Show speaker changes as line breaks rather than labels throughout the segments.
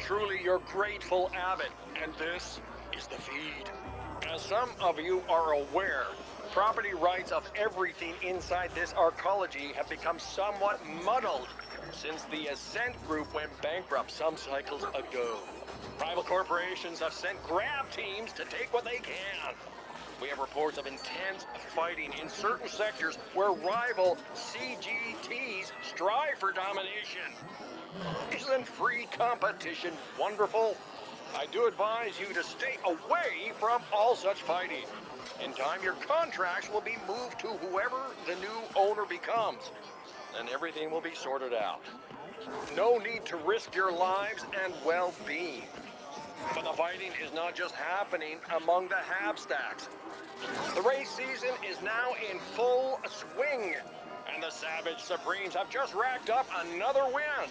truly your grateful Abbot, and this is the feed. As some of you are aware, property rights of everything inside this arcology have become somewhat muddled since the Ascent Group went bankrupt some cycles ago. Rival corporations have sent grab teams to take what they can. We have reports of intense fighting in certain sectors where rival CGTs strive for domination. Isn't free competition wonderful? I do advise you to stay away from all such fighting. In time, your contracts will be moved to whoever the new owner becomes, and everything will be sorted out. No need to risk your lives and well-being. But the fighting is not just happening among the Habstacks. The race season is now in full swing, and the Savage Supremes have just racked up another win.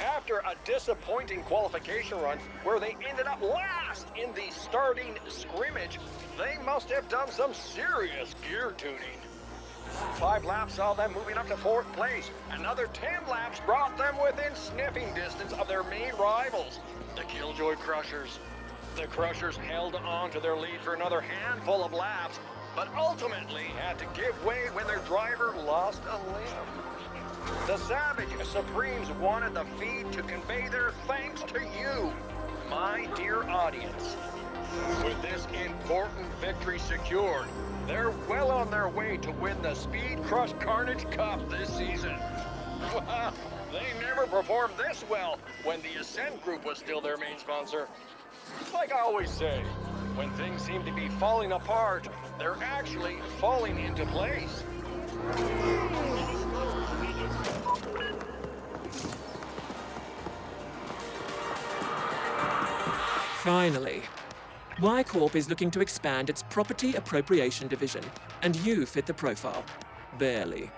After a disappointing qualification run where they ended up last in the starting scrimmage, they must have done some serious gear tuning. 5 laps saw them moving up to 4th place. Another 10 laps brought them within sniffing distance of their main rivals, the Killjoy Crushers. The Crushers held on to their lead for another handful of laps, but ultimately had to give way when their driver lost a limb. The Savage Supremes wanted the feed to convey their thanks to you, my dear audience. With this important victory secured, they're well on their way to win the Speed Crush Carnage Cup this season. They never performed this well when the Ascent Group was still their main sponsor. Like I always say, when things seem to be falling apart, they're actually falling into place.
Finally, Y Corp is looking to expand its property appropriation division, and you fit the profile. Barely.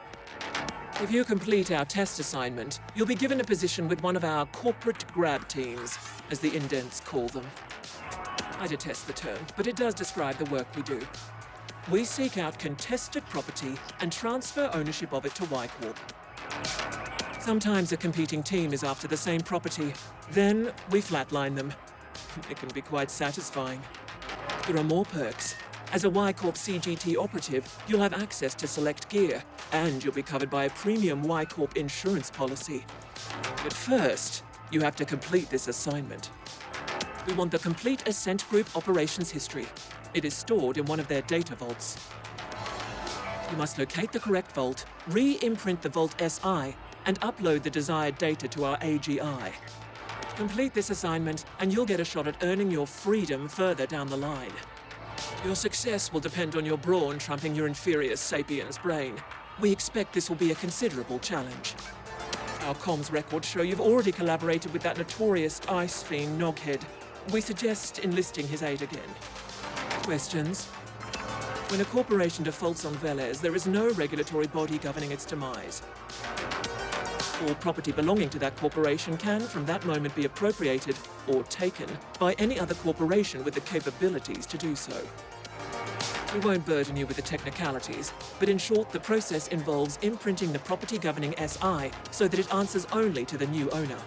If you complete our test assignment, you'll be given a position with one of our corporate grab teams, as the indents call them. I detest the term, but it does describe the work we do. We seek out contested property and transfer ownership of it to Y Corp. Sometimes a competing team is after the same property. Then we flatline them. It can be quite satisfying. There are more perks. As a Y Corp CGT operative, you'll have access to select gear, and you'll be covered by a premium Y Corp insurance policy. But first, you have to complete this assignment. We want the complete Ascent Group operations history. It is stored in one of their data vaults. You must locate the correct vault, re-imprint the Vault SI, and upload the desired data to our AGI. Complete this assignment, and you'll get a shot at earning your freedom further down the line. Your success will depend on your brawn trumping your inferior sapiens brain. We expect this will be a considerable challenge. Our comms records show you've already collaborated with that notorious ice fiend Noghead. We suggest enlisting his aid again. Questions? When a corporation defaults on Velez, there is no regulatory body governing its demise. All property belonging to that corporation can, from that moment, be appropriated or taken by any other corporation with the capabilities to do so. We won't burden you with the technicalities, but in short, the process involves imprinting the property governing SI so that it answers only to the new owner.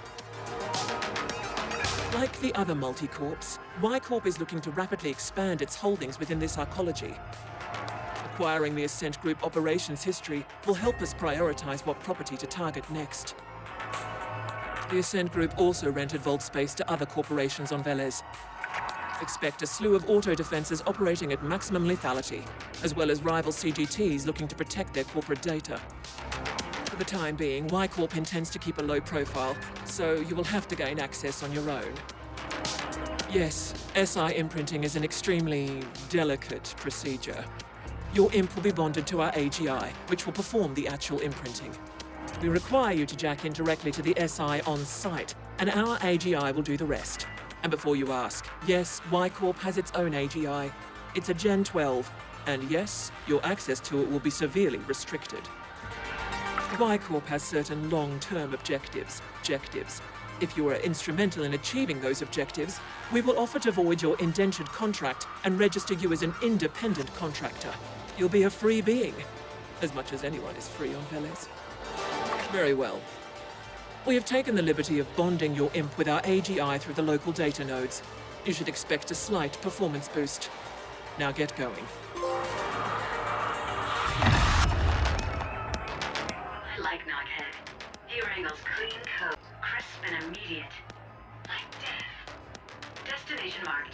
Like the other multi-corps, Y Corp is looking to rapidly expand its holdings within this arcology. Acquiring the Ascent Group operations history will help us prioritize what property to target next. The Ascent Group also rented vault space to other corporations on Velez. Expect a slew of auto-defenses operating at maximum lethality, as well as rival CGTs looking to protect their corporate data. For the time being, Y Corp intends to keep a low profile, so you will have to gain access on your own. Yes, SI imprinting is an extremely delicate procedure. Your imp will be bonded to our AGI, which will perform the actual imprinting. We require you to jack in directly to the SI on site, and our AGI will do the rest. And before you ask, yes, Y Corp has its own AGI. It's a Gen 12, and yes, your access to it will be severely restricted. Y Corp has certain long-term objectives. If you are instrumental in achieving those objectives, we will offer to void your indentured contract and register you as an independent contractor. You'll be a free being, as much as anyone is free on Velez. Very well. We have taken the liberty of bonding your imp with our AGI through the local data nodes. You should expect a slight performance boost. Now get going.
I like Knockhead. He wrangles clean code, crisp and immediate. Like death. Destination marked.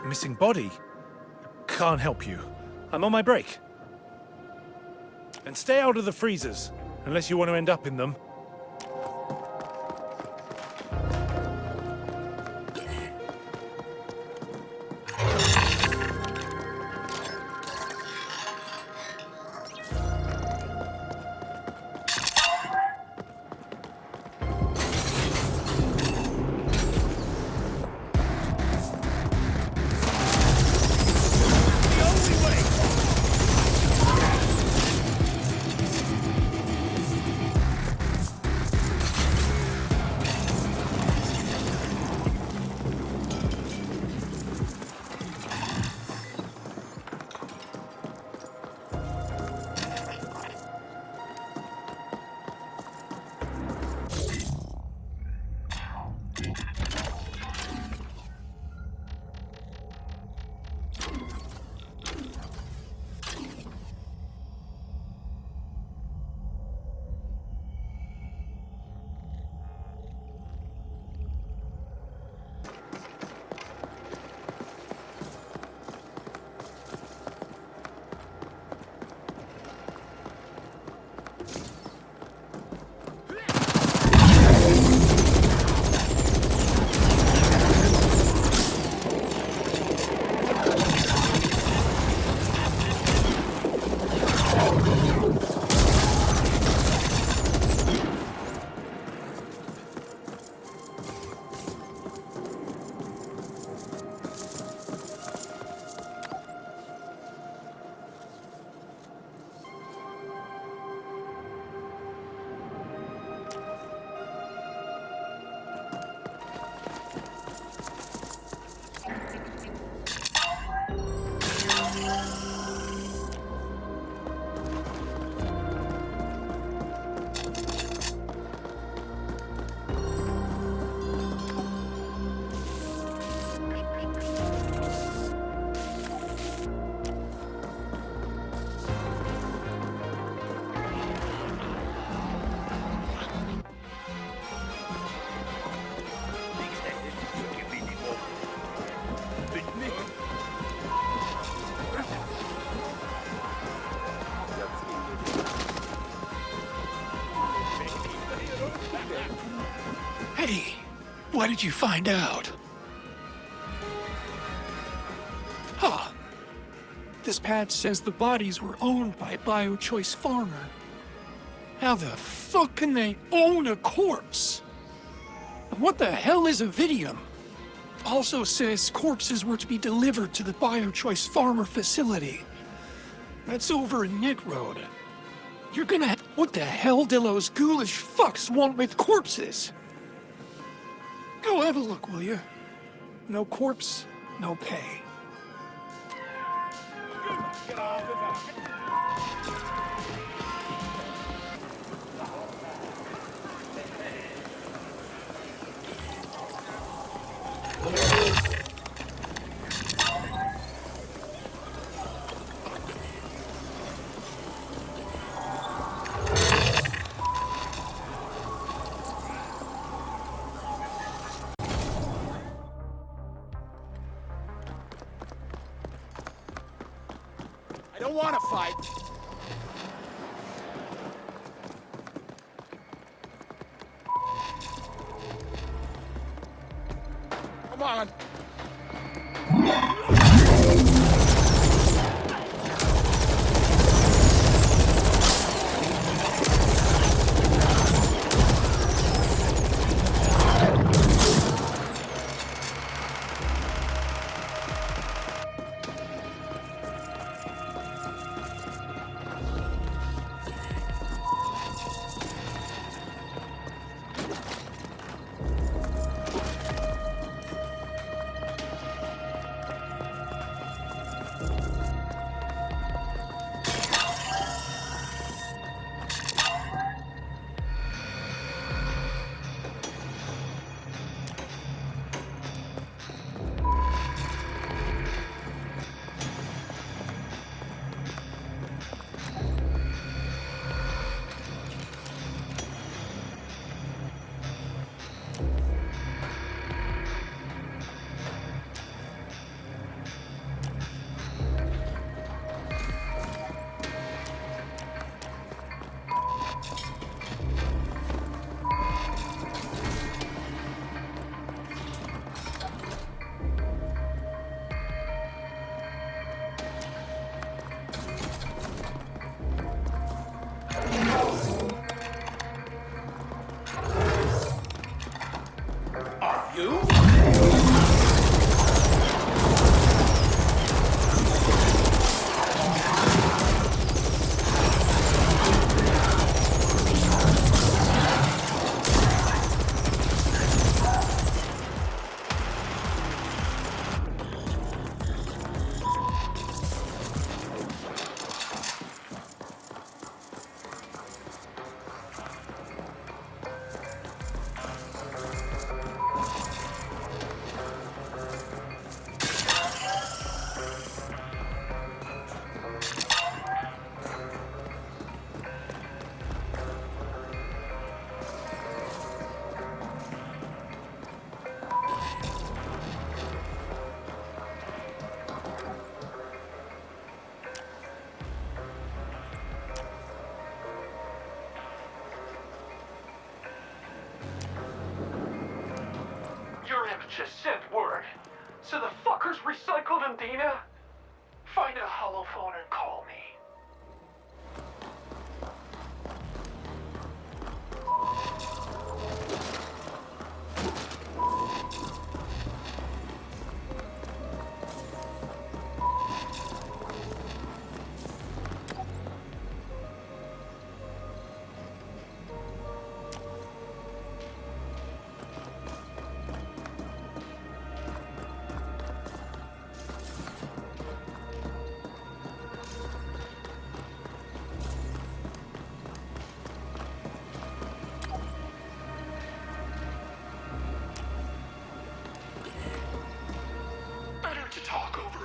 Missing body? Can't help you. I'm on my break. And stay out of the freezers, unless you want to end up in them.
Hey, what did you find out? Huh. This patch says the bodies were owned by Biochoice Pharma. How the fuck can they own a corpse? And what the hell is a vidium? Also says corpses were to be delivered to the Biochoice Pharma facility. That's over in Nick Road. You're gonna what the hell do those ghoulish fucks want with corpses? Go have a look, will you? No corpse, no pay.
don't want to fight. Come on.
Just sent word. So the fuckers recycled Indina? Find a holophone and call me.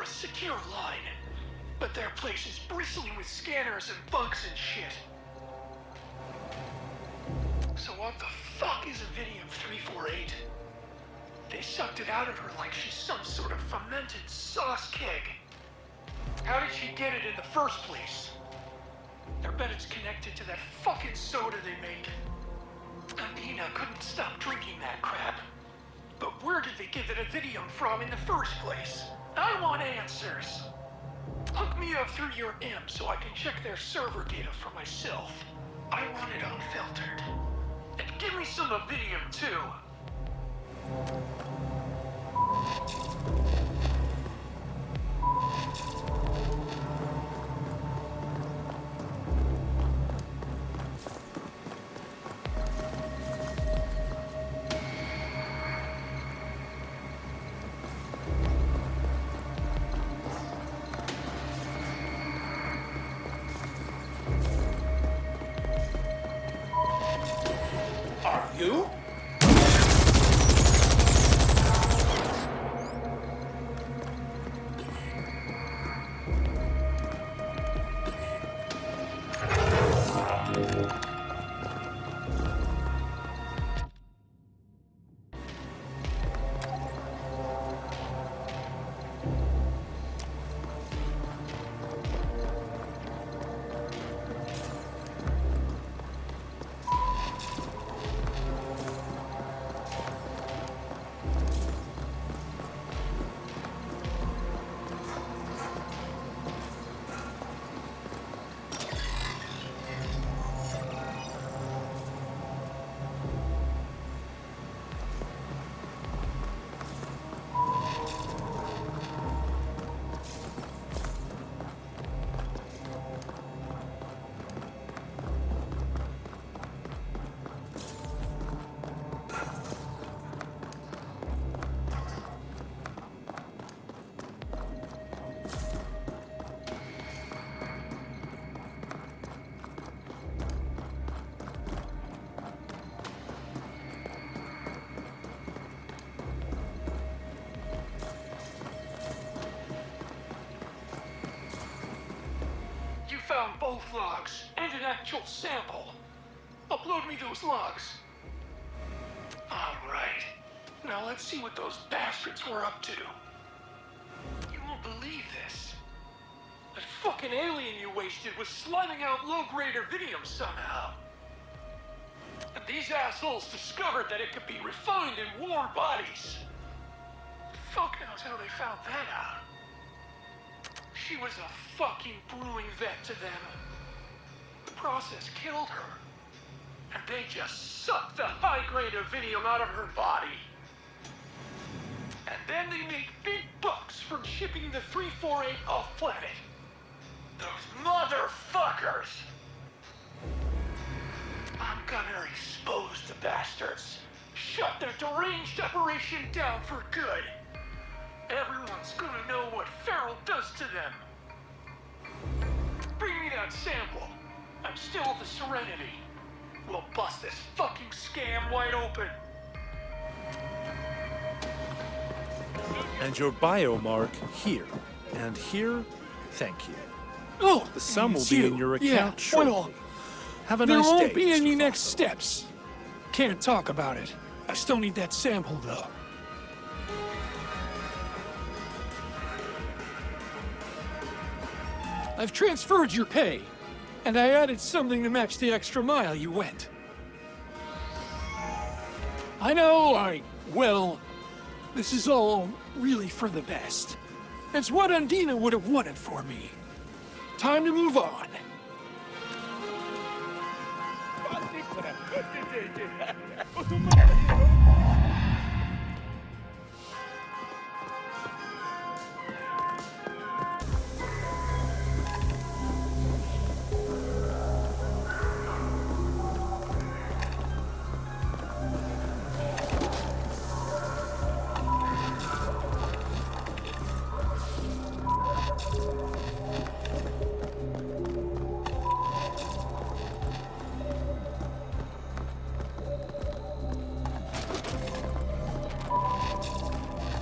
Secure line, but their place is bristling with scanners and bugs and shit. So what the fuck is Avidium 348? They sucked it out of her like she's some sort of fermented sauce keg. How did she get it in the first place? I bet it's connected to that fucking soda they make. Andina couldn't stop drinking that crap. But where did they get the Avidium from in the first place? I want answers. Hook me up through your imp so I can check their server data for myself. I want it unfiltered. And give me some Avidium too. both logs and an actual sample. Upload me those logs. Alright. Now let's see what those bastards were up to. You won't believe this. That fucking alien you wasted was sliding out low-grade rubidium somehow. And these assholes discovered that it could be refined in war bodies. Fuck knows how they found that out. She was a fucking brewing vet to them. The process killed her. And they just sucked the high-grade rubidium out of her body. And then they make big bucks from shipping the 348 off planet. Those motherfuckers! I'm gonna expose the bastards. Shut their deranged operation down for good. Everyone's gonna know what Farrell does to them. Bring me that sample. I'm still at the Serenity. We'll bust this fucking scam wide open.
And your biomark here. And here, thank you.
Oh,
The sum will
it's
be
you.
in your account
Yeah,
shortly.
well,
Have a
there
nice
won't
day.
be
Mr.
any
Foster.
next steps. Can't talk about it. I still need that sample, though. I've transferred your pay, and I added something to match the extra mile you went. I know, well, this is all really for the best. It's what Undina would have wanted for me. Time to move on.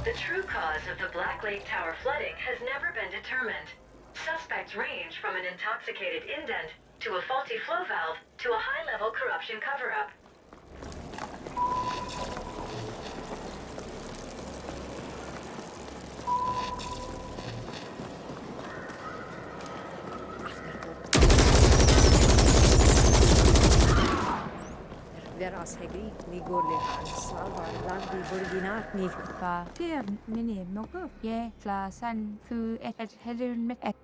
The true cause of the Black Lake Tower flooding has never been determined. Suspects range from an intoxicated indent to a faulty flow valve to a high-level corruption cover-up.
Veras hegi ni gorlehan svalvar lagdi burginat ni
và phía mình một cái yeah là san thư et hedern met et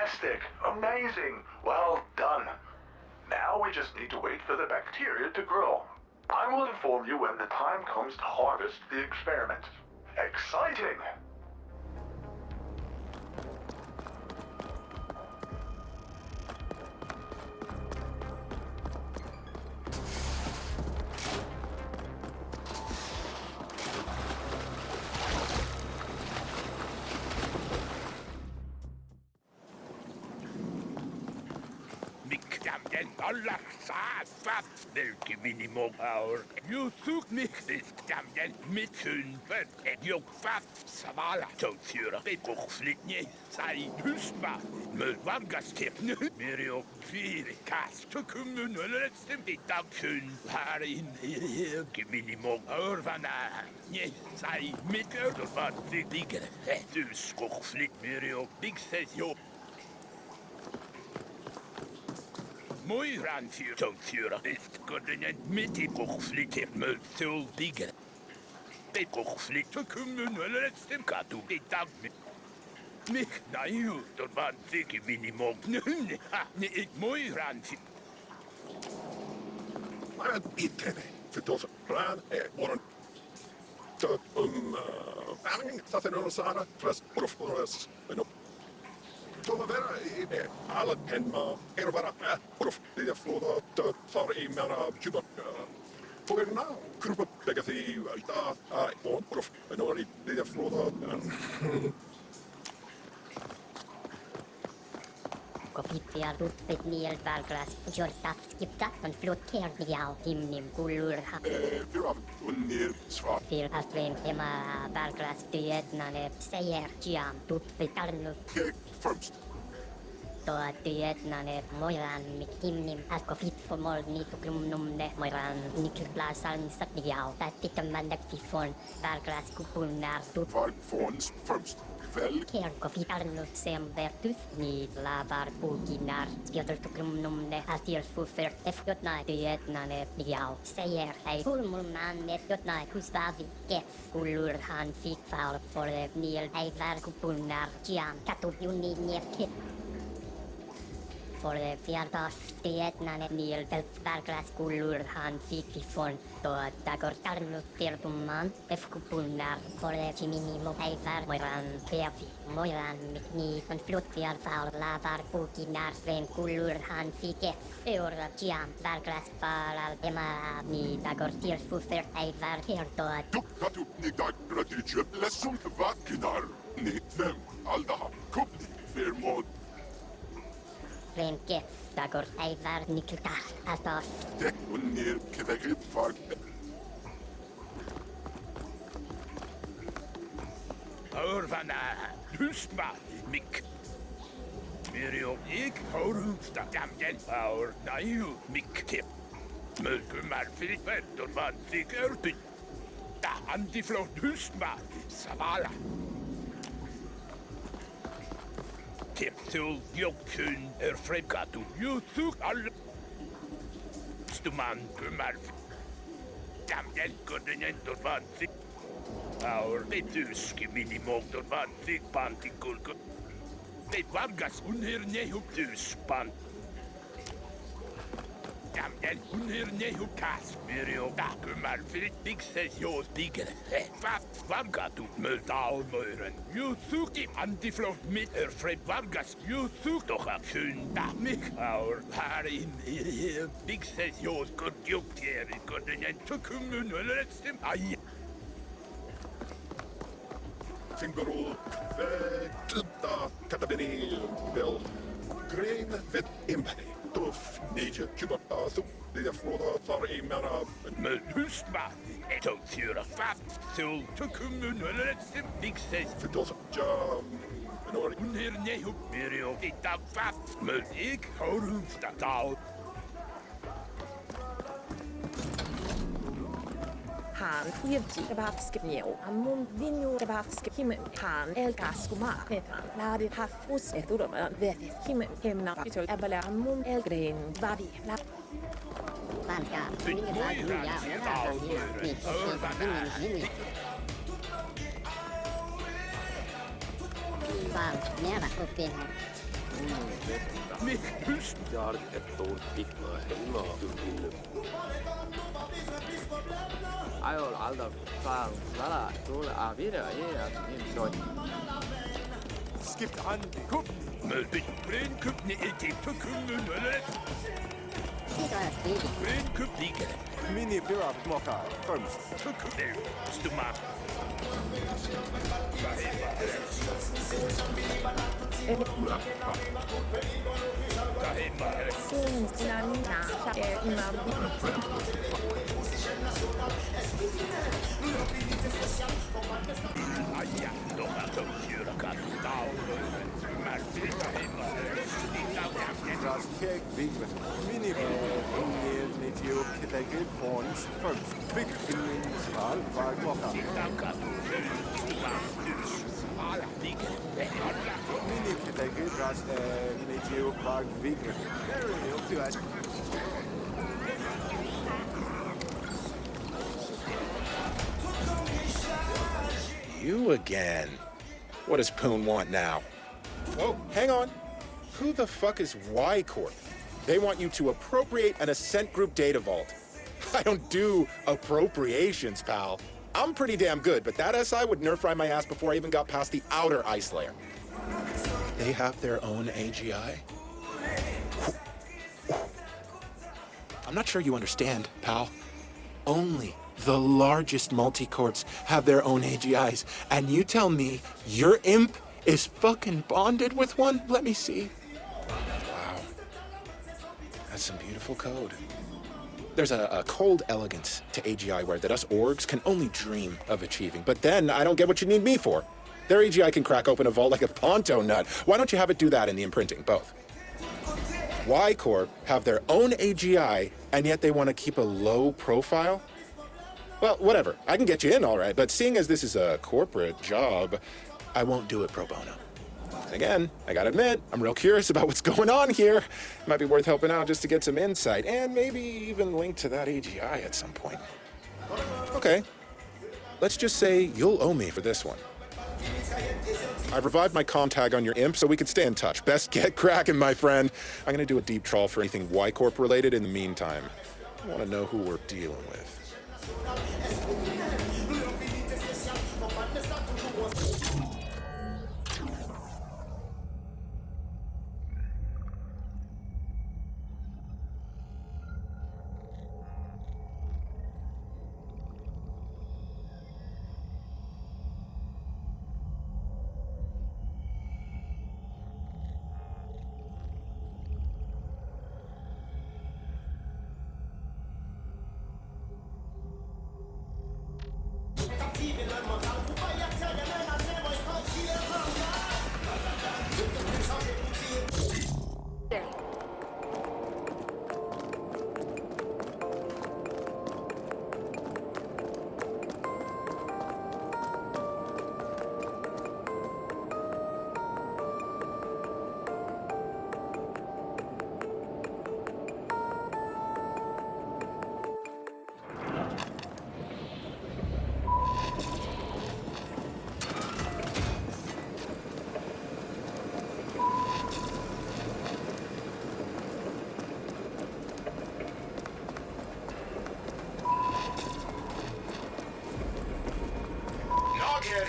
Fantastic! Amazing! Well done. Now we just need to wait for the bacteria to grow. I will inform you when the time comes to harvest the experiment. Exciting!
Allah saat welke minimum hour. You zoekt mich this damn mit fünfer. En jag fast savala tågfyra. Det går slitne. Säg husma. Med vangasteppne. Mer jag fyra kast. Så kommer nu lättstem. Det dag kun. Här inne i hög minimum. Örvarna. Nej, säg mitt ödervad. Det ligger. Du skog slitt mer jag. Big says jag. Mooi ranvuur tågfyra. Ist godden mitt i kogslitet med soldigger. Det kogslit så kommer nu lättstem katu. Det dag med. Mich nej ju. Det var sikkert minimum. Nej, ett mooi ranvuur.
Man inte för då så plan är morgon. Så värning så att det någon sana fast professor. Men då var det alla hemma är bara prof det flöda för i mina kuba. För nu kurva lägga sig idag prof men då det flöda
Koffittiar tuppit niel valglas jortat skiptat on flotteer miau himnim kullurha.
Fyra undir svar.
Fyr astren hema valglas tyetnane säger jam tuppit arnut.
First.
Toa tyetnane moiran mit himnim alkofit for mol nituklumnumne moiran nikilplasan sak miau. Tattitamman daktifon valglas kupulnar tut.
Valfons first.
Kerkofitarnut semvertus ni lavar puginar spioteltuklumnumne altielsfuffer efjotnai tyetnane miau säger ei kulmulmanne jotnai husvavi kef kullurhan fikfaul for niel ei värkupulnar jian katupjunni nierke for fjärdas tyetnane niel värklas kullurhan fikifon Takortarnut tertumman efkupulnar for chiminimo ei moiran peafi moiran ni on fluttiar faul lavar pukinar ven kullurhan fike eura chiam varglas palal ema ni takortir fuffer ei kertoa
Tukkatu nigdag gratitje lesson vakinar ni nem aldaha kupni firmod
ven kef takor ei niktar atas
det unir kevegit fag
Örvarna, husma, mick. Mirio, ik horumsta, damgen, our, naiu, mick, tip. Mulkumar, filipper, dorvan, fik, örpin. Da, antiflot, husma, savala. Tip, tul, jokkun, fremkatu, jusuk, alle. Stuman, kumar, damgen, godden, dorvan, fik. Our betuski minimogdor van fik pantikulko. Det vargas unhernehuptus pan. Damgen unhernehupkas mirio dakumar frittig sesjos digger. Fast vargatu multalmören. Jusuki antiflot mit fred vargas jusuk doch a schön damik. Our här in i big sesjos godjuktier i godden tukumun letztem aj.
Fingerul tudda katabini vel green vet impani tuff nije kubata så det fråda tar i mera
men husma ett och fyra fast så tukumun letztem big ses
för då så ja
Unher nehup mirio ita fast men ik horumsta tal
Han irti rabafske miau, amum vinyo rabafske himen, han elgaskuma, petan, lade hafus eturama, vetit himen, hemna, pitol ebala amum elgrein, vavi, la.
Vanka, Val, nera kupin.
Mich hust.
Jag ett år fick man hemma till
Ayol alda fan lala dole avira så
Skipt an die Kuppen. Möbel. Bren Kuppen die Kuppen eller. Bren Kuppen.
Mini Pira Mokka first.
Kuppen. Stumma.
Das Kek Wigman. Mini mit you Kitagil Phones first. Big in Sal war Mokka. Mini Kitagil das mit you war Wigman.
You again. What does Poon want now? Oh, hang on. Who the fuck is Y Corp? They want you to appropriate an Ascent Group data vault. I don't do appropriations, pal. I'm pretty damn good, but that SI would nerf fry my ass before I even got past the outer ice layer. They have their own AGI? I'm not sure you understand, pal. Only the largest multi-corps have their own AGIs, and you tell me your imp is fucking bonded with one? Let me see. Wow. That's some beautiful code. There's a cold elegance to AGI where that us orgs can only dream of achieving, but then I don't get what you need me for. Their AGI can crack open a vault like a Ponto nut. Why don't you have it do that in the imprinting, both? Y Corp have their own AGI, and yet they want to keep a low profile? Well, whatever. I can get you in, all right, but seeing as this is a corporate job, I won't do it pro bono. And again, I gotta admit, I'm real curious about what's going on here. Might be worth helping out just to get some insight, and maybe even link to that AGI at some point. Okay. Let's just say you'll owe me for this one. I've revived my comm tag on your imp so we can stay in touch. Best get cracking, my friend. I'm gonna do a deep trawl for anything Y Corp related in the meantime. I wanna know who we're dealing with.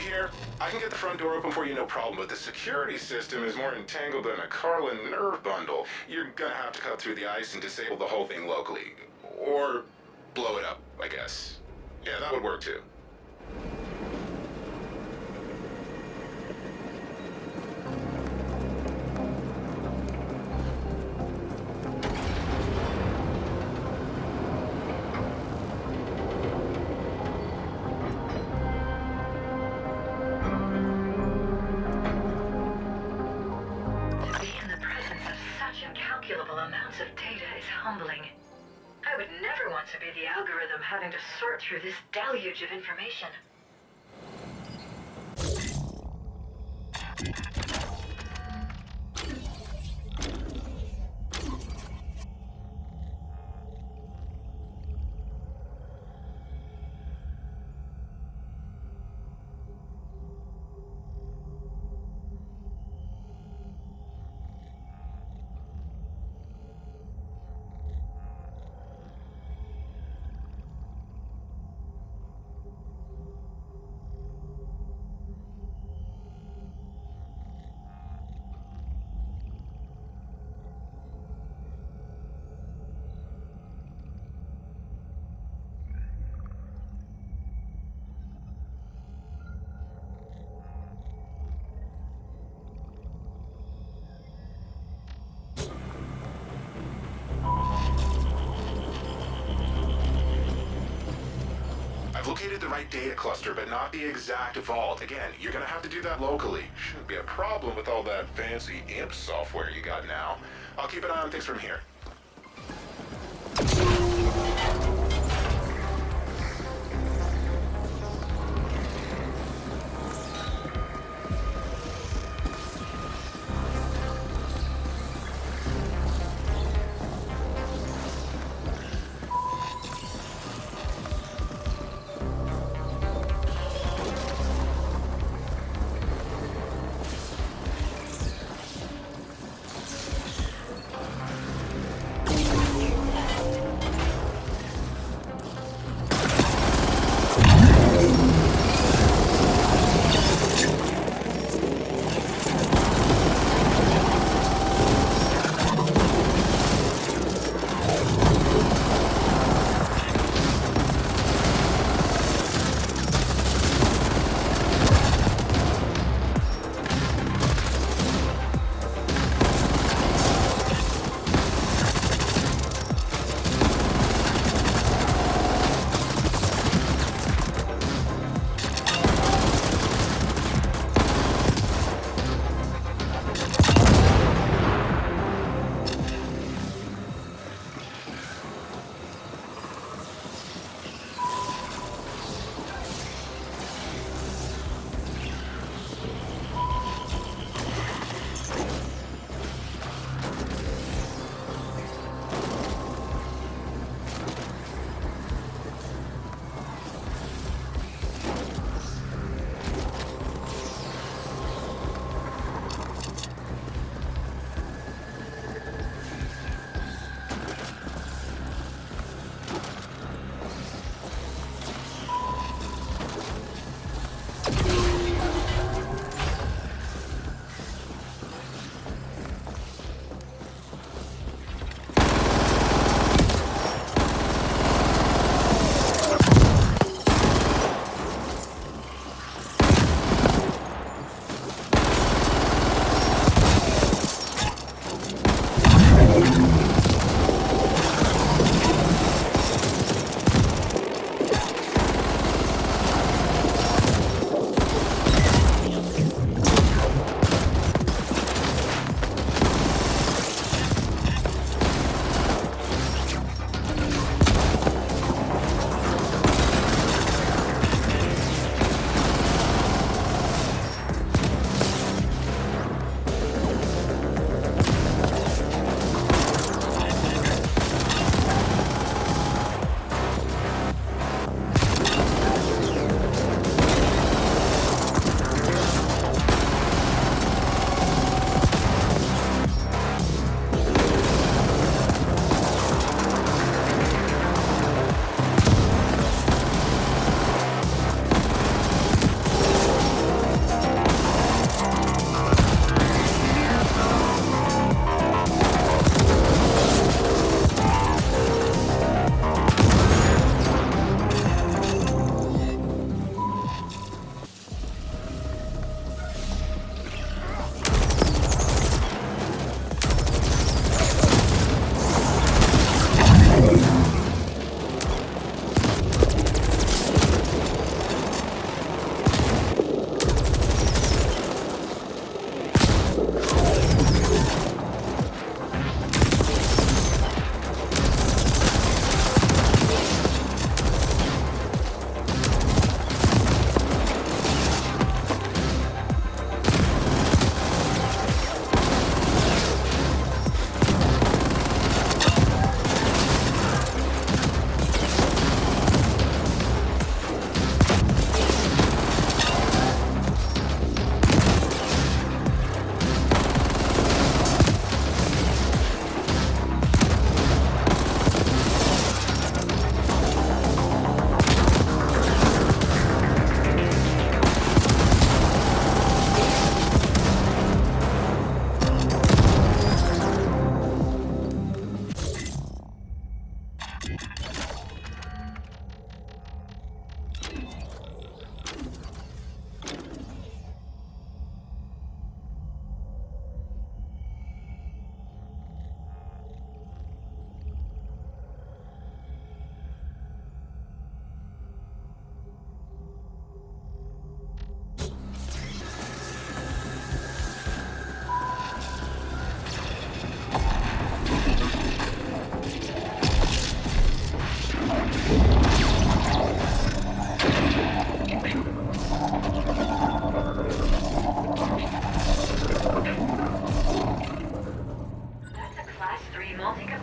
Here. I can get the front door open for you, no problem, but the security system is more entangled than a Carlin nerve bundle. You're gonna have to cut through the ice and disable the whole thing locally. Or blow it up, I guess. Yeah, that would work too.
Having to sort through this deluge of information.
located the right data cluster, but not the exact vault. Again, you're gonna have to do that locally. Shouldn't be a problem with all that fancy imp software you got now. I'll keep an eye on things from here.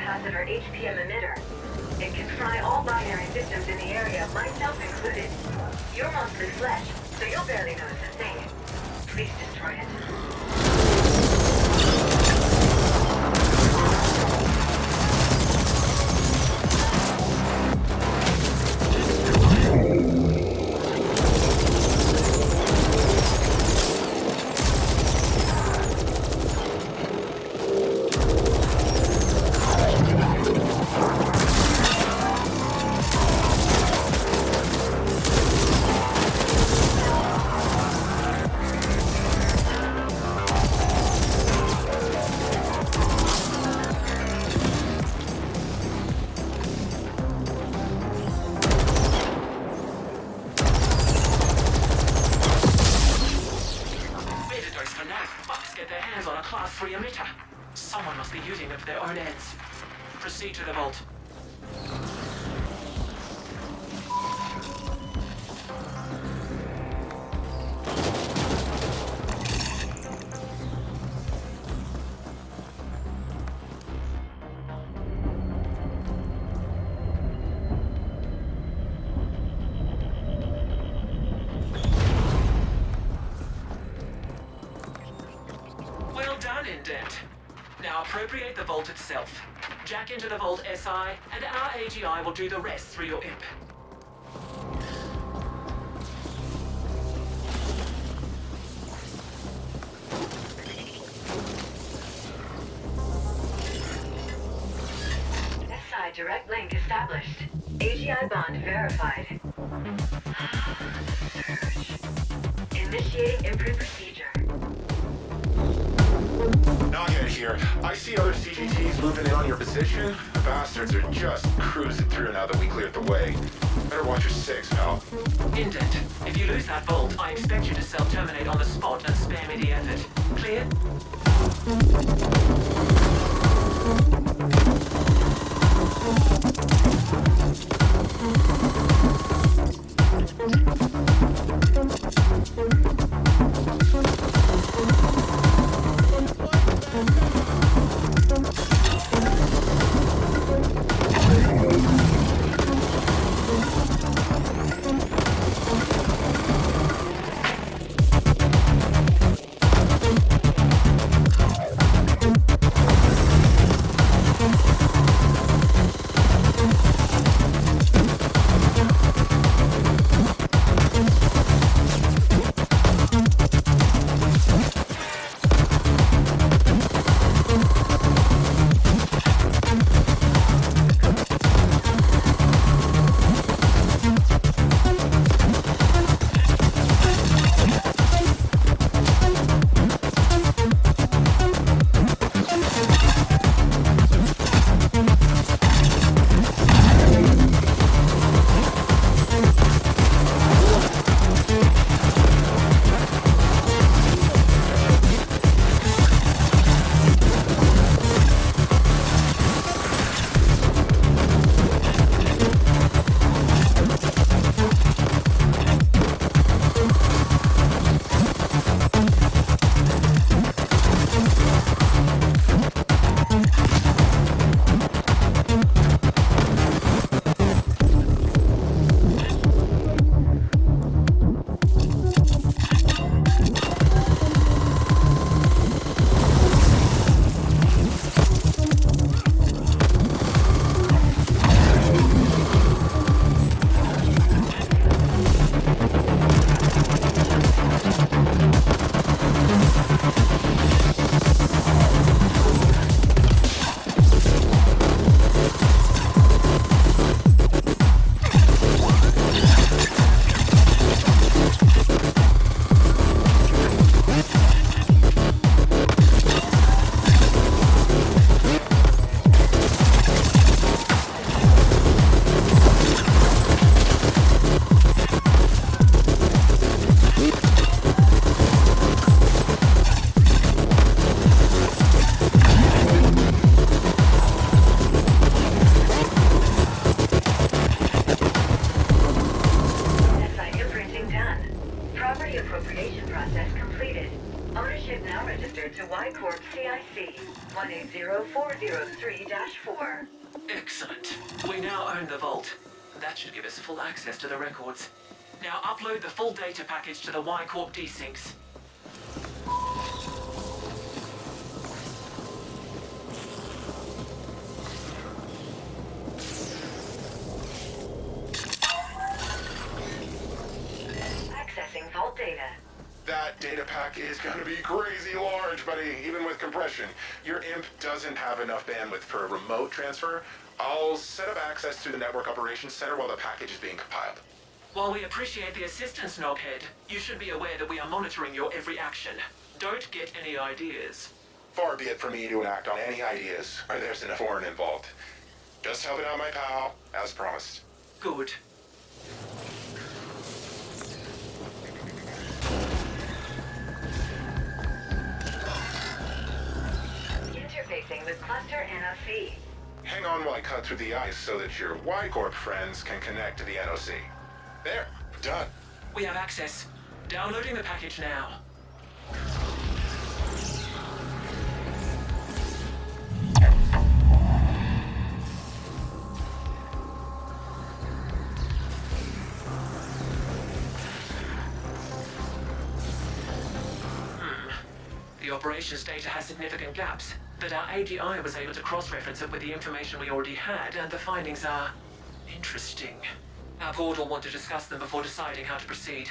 capacitor HPM emitter. It can fry all binary systems in the area, myself included. You're mostly flesh, so you'll barely notice a thing. Please destroy it.
Someone must be using them for their own ends. Proceed to the vault. Well done, Indent. Now appropriate the vault itself. Jack into the vault SI, and our AGI will do the rest through your imp.
SI direct link established. AGI bond verified. Search. Initiating imprint procedure.
Not yet here. I see other CGTs moving in on your position. The bastards are just cruising through now that we cleared the way. Better watch your six, pal.
Indent, if you lose that vault, I expect you to self-terminate on the spot and spare me the effort. Clear?
Ownership now registered to Y Corp CIC 180403-4.
Excellent. We now own the vault. That should give us full access to the records. Now upload the full data package to the Y Corp desyncs.
Accessing vault data.
That data pack is gonna be crazy large, buddy, even with compression. Your imp doesn't have enough bandwidth for a remote transfer. I'll set up access to the Network Operations Center while the package is being compiled.
While we appreciate the assistance, Noghead, you should be aware that we are monitoring your every action. Don't get any ideas.
Far be it from me to enact on any ideas where there's an foreign involved. Just helping out my pal, as promised.
Good.
Interfacing with Cluster NOC.
Hang on while I cut through the ice so that your Y-Corp friends can connect to the NOC. There, done.
We have access. Downloading the package now. The operations data has significant gaps, but our AGI was able to cross-reference it with the information we already had, and the findings are interesting. Our board will want to discuss them before deciding how to proceed.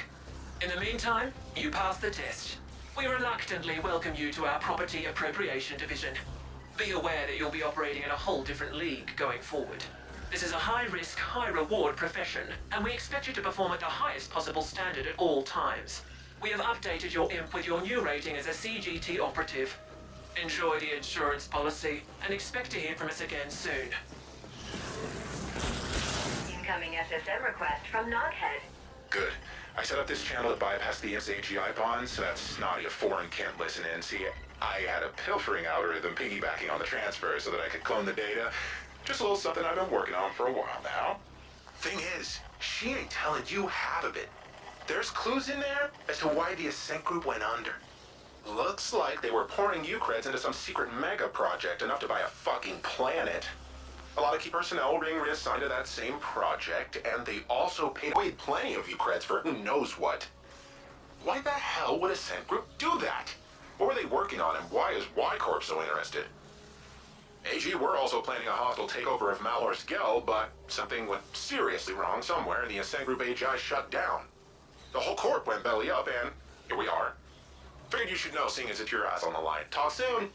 In the meantime, you passed the test. We reluctantly welcome you to our Property Appropriation Division. Be aware that you'll be operating in a whole different league going forward. This is a high-risk, high-reward profession, and we expect you to perform at the highest possible standard at all times. We have updated your imp with your new rating as a CGT operative. Enjoy the insurance policy, and expect to hear from us again soon.
Incoming SSM request from Noghead.
Good. I set up this channel to bypass the imp's AGI bonds, so that snotty a foreign can't listen in. See, I had a pilfering algorithm piggybacking on the transfer so that I could clone the data. Just a little something I've been working on for a while now. Thing is, she ain't telling you half of it. There's clues in there as to why the Ascent group went under. Looks like they were pouring Ucreds into some secret mega project enough to buy a fucking planet. A lot of key personnel were being reassigned to that same project, and they also paid plenty of Ucreds for who knows what. Why the hell would Ascent Group do that? What were they working on, and why is Y-Corp so interested? AG were also planning a hostile takeover of Malor's Gel, but something went seriously wrong somewhere, and the Ascent Group AGI shut down. The whole corp went belly up, and here we are. Figured you should know, seeing as it's your ass on the line. Talk soon!